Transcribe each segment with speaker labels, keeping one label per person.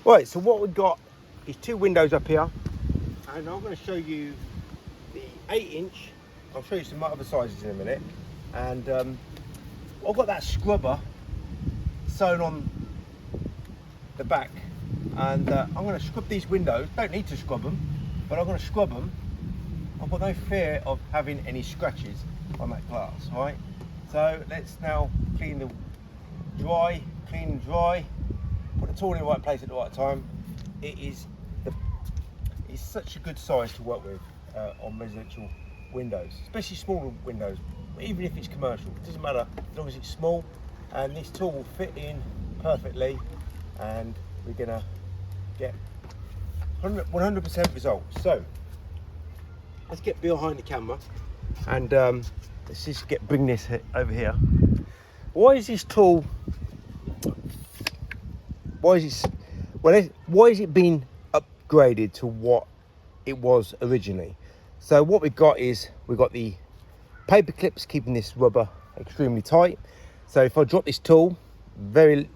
Speaker 1: Right, so what we've got is two windows up here, and I'm going to show you the 8-inch. I'll show you some other sizes in a minute. And I've got that scrubber sewn on the back, and I'm going to scrub these windows. Don't need to scrub them, but I'm going to scrub them. I've got no fear of having any scratches on that glass. All right, so let's now clean and dry. Put the tool in the right place at the right time. It's such a good size to work with on residential windows, especially smaller windows. Even if it's commercial, it doesn't matter as long as it's small. And this tool will fit in perfectly, and we're gonna get 100% results. So let's get behind the camera, and let's just bring this over here. Why is this tool? Why is it been upgraded to what it was originally? So what we've got is we've got the paper clips keeping this rubber extremely tight. So if I drop this tool, very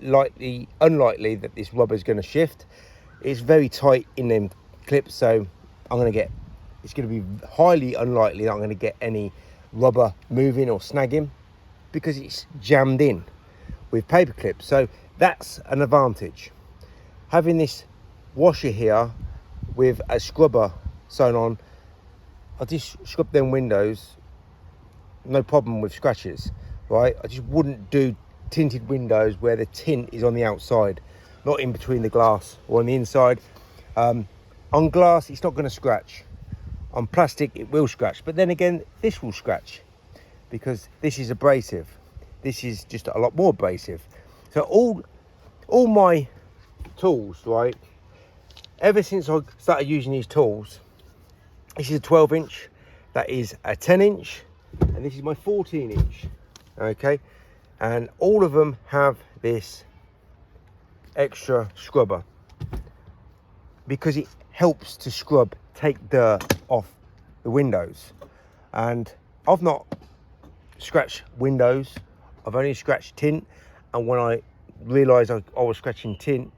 Speaker 1: unlikely that this rubber is going to shift. It's very tight in them clips, so it's going to be highly unlikely that I'm going to get any rubber moving or snagging because it's jammed in with paper clips. So that's an advantage. Having this washer here with a scrubber sewn on, I just scrub them windows, no problem with scratches, right? I just wouldn't do tinted windows where the tint is on the outside, not in between the glass or on the inside. On glass, it's not going to scratch. On plastic, it will scratch. But then again, this will scratch because this is abrasive. This is just a lot more abrasive. So all my tools, right, ever since I started using these tools, this is a 12-inch, that is a 10-inch, and this is my 14-inch, okay? And all of them have this extra scrubber because it helps to take dirt off the windows. And I've not scratched windows, I've only scratched tint, and when I realised I was scratching tint,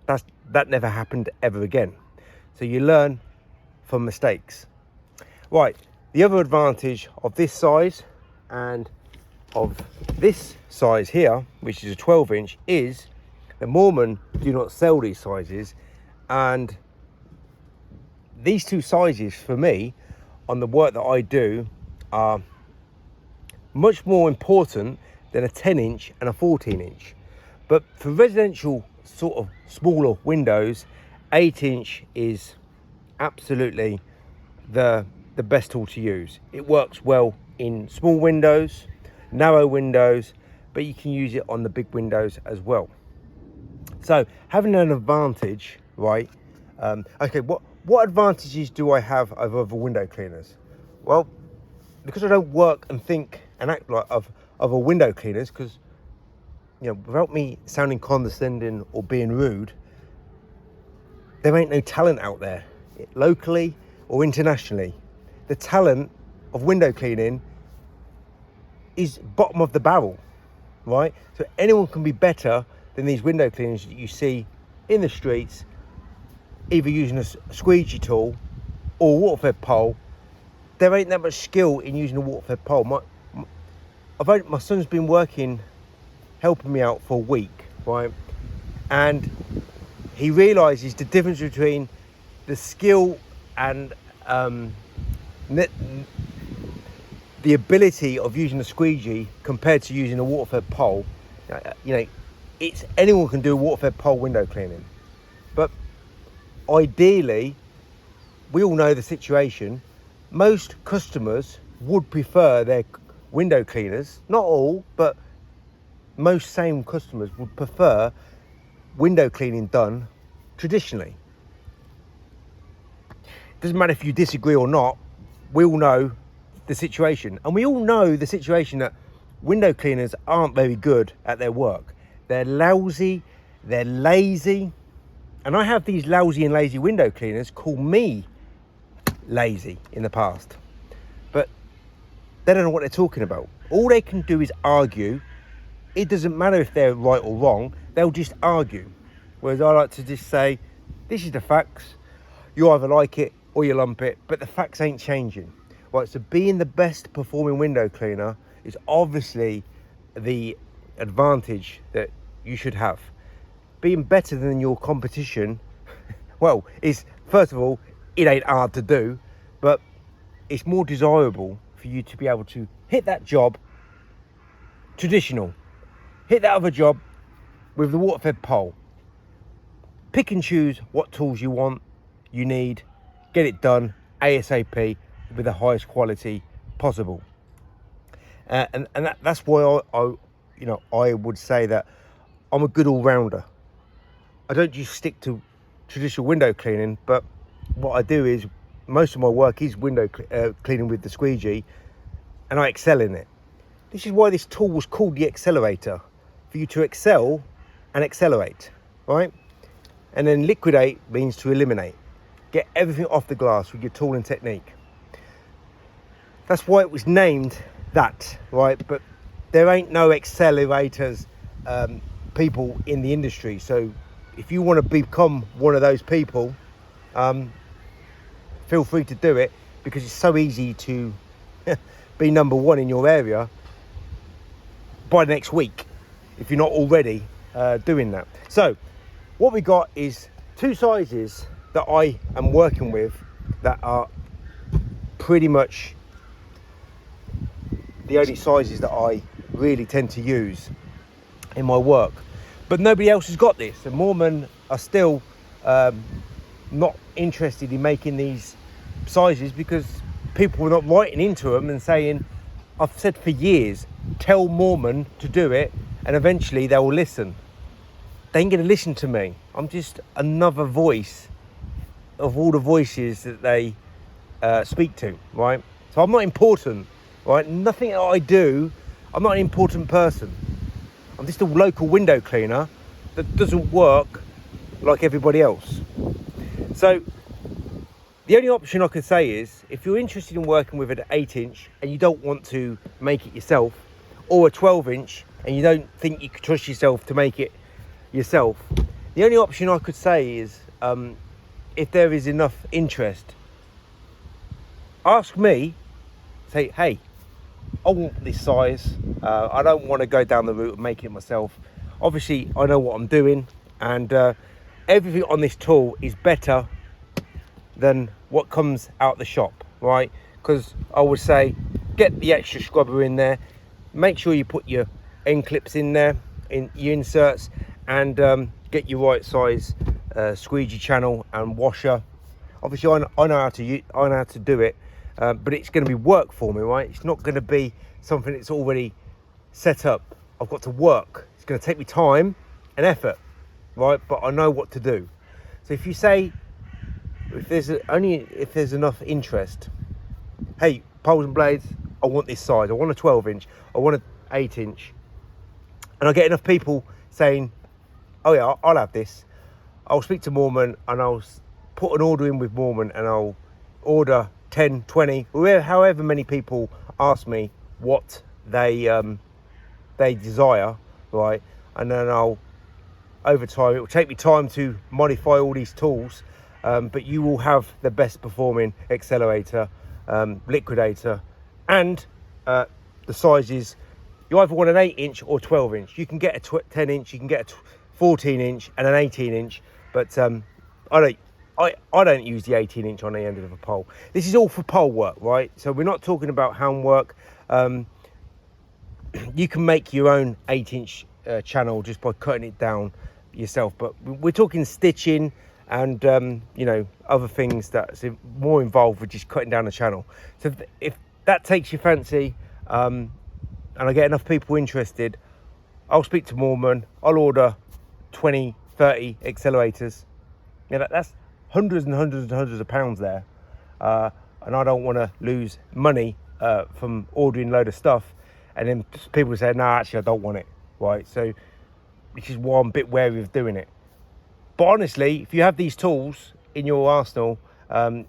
Speaker 1: that never happened ever again. So you learn from mistakes. Right, the other advantage of this size and of this size here, which is a 12-inch, is that Moorman do not sell these sizes, and these two sizes for me on the work that I do are much more important than a 10-inch and a 14-inch. But for residential sort of smaller windows, 8-inch is absolutely the best tool to use. It works well in small windows, narrow windows, but you can use it on the big windows as well. So having an advantage, right? Okay, what advantages do I have over other window cleaners? Well, because I don't work and think and act like of other window cleaners, because, you know, without me sounding condescending or being rude, there ain't no talent out there, locally or internationally. The talent of window cleaning is bottom of the barrel, right? So anyone can be better than these window cleaners that you see in the streets, either using a squeegee tool or a waterfed pole. There ain't that much skill in using a waterfed pole. My son's been helping me out for a week, right? And he realizes the difference between the skill and the ability of using a squeegee compared to using a waterfed pole. You know, anyone can do a waterfed pole window cleaning, but ideally, we all know the situation. Most customers would prefer their window cleaners, not all, but most same customers would prefer window cleaning done traditionally. Doesn't matter if you disagree or not, we all know the situation. And we all know the situation that window cleaners aren't very good at their work. They're lousy, they're lazy. And I have these lousy and lazy window cleaners call me lazy in the past. But they don't know what they're talking about. All they can do is argue. It doesn't matter if they're right or wrong, they'll just argue. Whereas I like to just say, this is the facts. You either like it or you lump it, but the facts ain't changing. Right, so being the best performing window cleaner is obviously the advantage that you should have. Being better than your competition, well, is, first of all, it ain't hard to do, but it's more desirable for you to be able to hit that job traditional, hit that other job with the waterfed pole, pick and choose what tools you want, you need, get it done ASAP with the highest quality possible. And that's why I would say that I'm a good all-rounder. I don't just stick to traditional window cleaning, but what I do is most of my work is window cleaning with the squeegee, and I excel in it. This is why this tool was called the Accelerator, for you to excel and accelerate, right? And then liquidate means to eliminate. Get everything off the glass with your tool and technique. That's why it was named that, right? But there ain't no accelerators people in the industry. So if you want to become one of those people, feel free to do it, because it's so easy to be number one in your area by next week, if you're not already doing that. So what we got is two sizes that I am working with that are pretty much the only sizes that I really tend to use in my work, but nobody else has got this, and Moorman are still not interested in making these sizes because people are not writing into them and saying, I've said for years, tell Moorman to do it, and eventually they will listen. They ain't gonna listen to me. I'm just another voice of all the voices that they speak to, right? So I'm not important, right? Nothing that I do, I'm not an important person. I'm just a local window cleaner that doesn't work like everybody else. So the only option I could say is, if you're interested in working with an 8-inch and you don't want to make it yourself, or a 12-inch and you don't think you could trust yourself to make it yourself, the only option I could say is, if there is enough interest, ask me, say, hey, I want this size. I don't want to go down the route of making it myself. Obviously, I know what I'm doing, and everything on this tool is better than what comes out the shop, right? Because I would say, get the extra scrubber in there, make sure you put your end clips in there, in your inserts, and get your right size squeegee channel and washer. Obviously, I know how to do it, but it's going to be work for me, right? It's not going to be something that's already set up. I've got to work. It's going to take me time and effort, right? But I know what to do. So if you say, if there's enough interest, hey, poles and blades, I want this size. I want a 12-inch. I want an 8-inch. And I get enough people saying, oh yeah, I'll have this. I'll speak to Moorman and I'll put an order in with Moorman, and I'll order 10, 20, however many people ask me what they desire, right? And then over time, it will take me time to modify all these tools, but you will have the best performing accelerator, liquidator, and the sizes. You either want an 8-inch or 12-inch. You can get a 10-inch, you can get a 14-inch and an 18-inch, but I don't use the 18-inch on the end of a pole. This is all for pole work, right? So we're not talking about hand work. You can make your own 8-inch channel just by cutting it down yourself, but we're talking stitching and other things that's more involved with just cutting down the channel. So if that takes your fancy, and I get enough people interested, I'll speak to Moorman. I'll order 20, 30 accelerators. That's hundreds and hundreds and hundreds of pounds there, and I don't want to lose money from ordering a load of stuff and then people say, no, actually I don't want it, right? So which is why I'm a bit wary of doing it. But honestly, if you have these tools in your arsenal,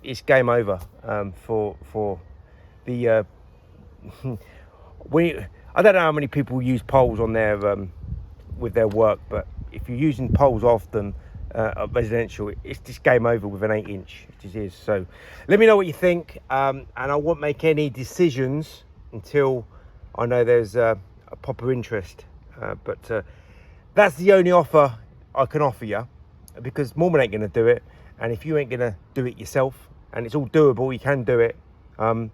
Speaker 1: it's game over for the I don't know how many people use poles on their with their work, but if you're using poles often, residential, it's just game over with an 8-inch. It just is. So let me know what you think, and I won't make any decisions until I know there's a proper interest. But that's the only offer I can offer you, because Mormon ain't gonna do it, and if you ain't gonna do it yourself, and it's all doable, you can do it, the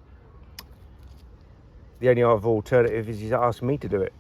Speaker 1: only other alternative is you ask me to do it.